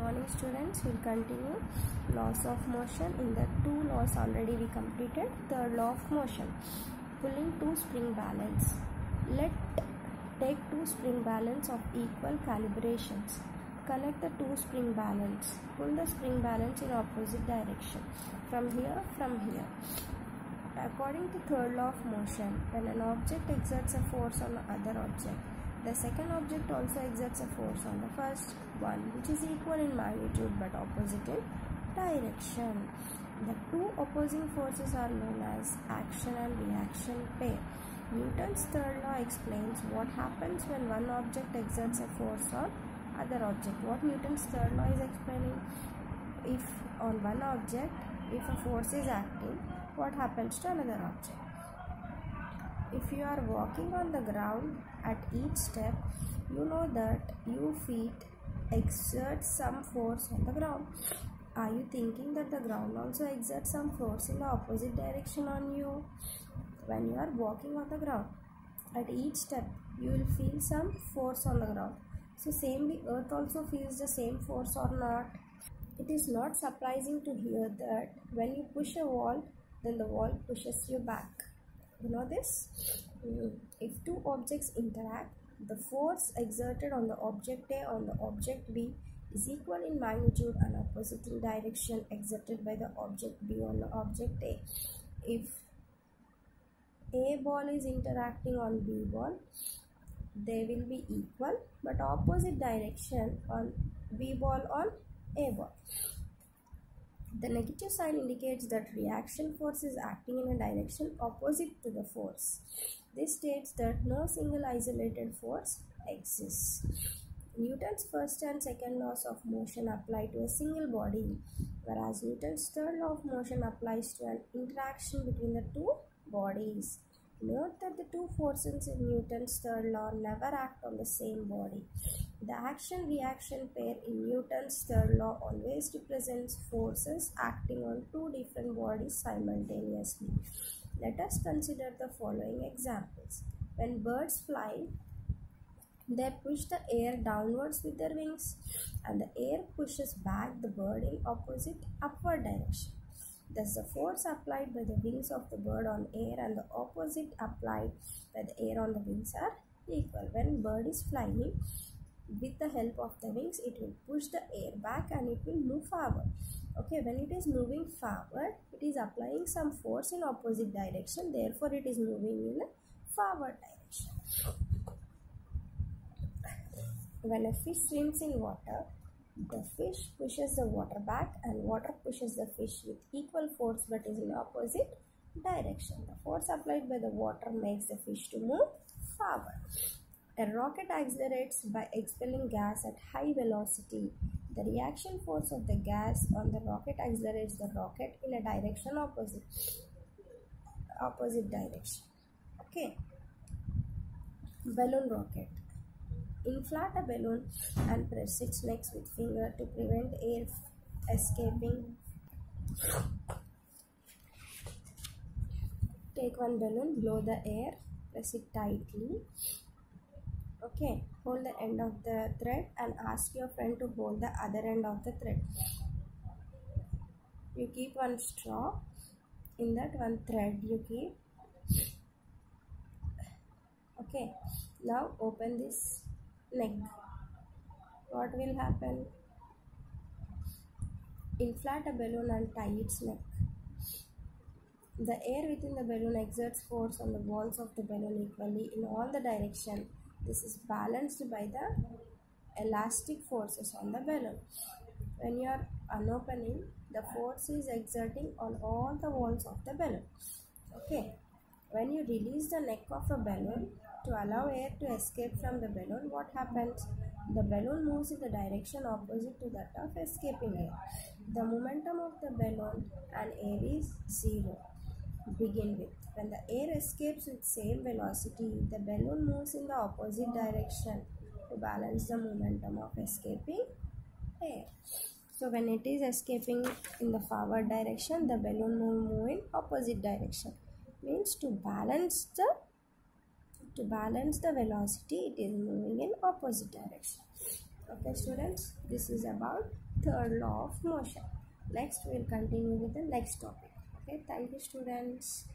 morning students. We'll continue laws of motion. In the two laws already we completed. Third law of motion, pulling two spring balance. Take two spring balance of equal calibrations. Connect the two spring balance. Pull the spring balance in opposite direction. From here. According to third law of motion, when an object exerts a force on the other object, the second object also exerts a force on the first one, which is equal in magnitude but opposite in direction. The two opposing forces are known as action and reaction pair. Newton's third law explains what happens when one object exerts a force on other object. What Newton's third law is explaining, if on one object, if a force is acting, what happens to another object? If you are walking on the ground, at each step, you know that your feet exert some force on the ground. Are you thinking that the ground also exerts some force in the opposite direction on you? When you are walking on the ground, at each step, you will feel some force on the ground. So same earth also feels the same force or not? It is not surprising to hear that when you push a wall, then the wall pushes you back. You know this? If two objects interact, the force exerted on the object A on the object B is equal in magnitude and opposite in direction exerted by the object B on the object A. If A ball is interacting on B ball, they will be equal but opposite direction on B ball on A ball. The negative sign indicates that reaction force is acting in a direction opposite to the force. This states that no single isolated force exists. Newton's first and second laws of motion apply to a single body, whereas Newton's third law of motion applies to an interaction between the two bodies. Note that the two forces in Newton's third law never act on the same body. The action-reaction pair in Newton's third law always represents forces acting on two different bodies simultaneously. Let us consider the following examples. When birds fly, they push the air downwards with their wings, and the air pushes back the bird in opposite upward direction. Thus, the force applied by the wings of the bird on air and the opposite applied by the air on the wings are equal. When bird is flying, with the help of the wings, it will push the air back and it will move forward. Okay, when it is moving forward, it is applying some force in opposite direction. Therefore, it is moving in a forward direction. When a fish swims in water, the fish pushes the water back and water pushes the fish with equal force but is in opposite direction. The force applied by the water makes the fish to move forward. A rocket accelerates by expelling gas at high velocity. The reaction force of the gas on the rocket accelerates the rocket in a direction opposite direction. Okay. Balloon rocket. Inflate a balloon and press its neck with finger to prevent air escaping. Take one balloon, blow the air, press it tightly. Okay, hold the end of the thread and ask your friend to hold the other end of the thread. You keep one straw, in that one thread you keep. Okay, now open this neck. What will happen? Inflate a balloon and tie its neck. The air within the balloon exerts force on the walls of the balloon equally in all the directions. This is balanced by the elastic forces on the balloon. When you are unopening, the force is exerting on all the walls of the balloon. Okay. When you release the neck of a balloon to allow air to escape from the balloon, what happens? The balloon moves in the direction opposite to that of escaping air. The momentum of the balloon and air is zero. Begin with. When the air escapes with same velocity, the balloon moves in the opposite direction to balance the momentum of escaping air. So when it is escaping in the forward direction, the balloon will move in opposite direction. Means to balance the velocity, it is moving in opposite direction. Okay students, this is about third law of motion. Next we will continue with the next topic. Okay, thank you students.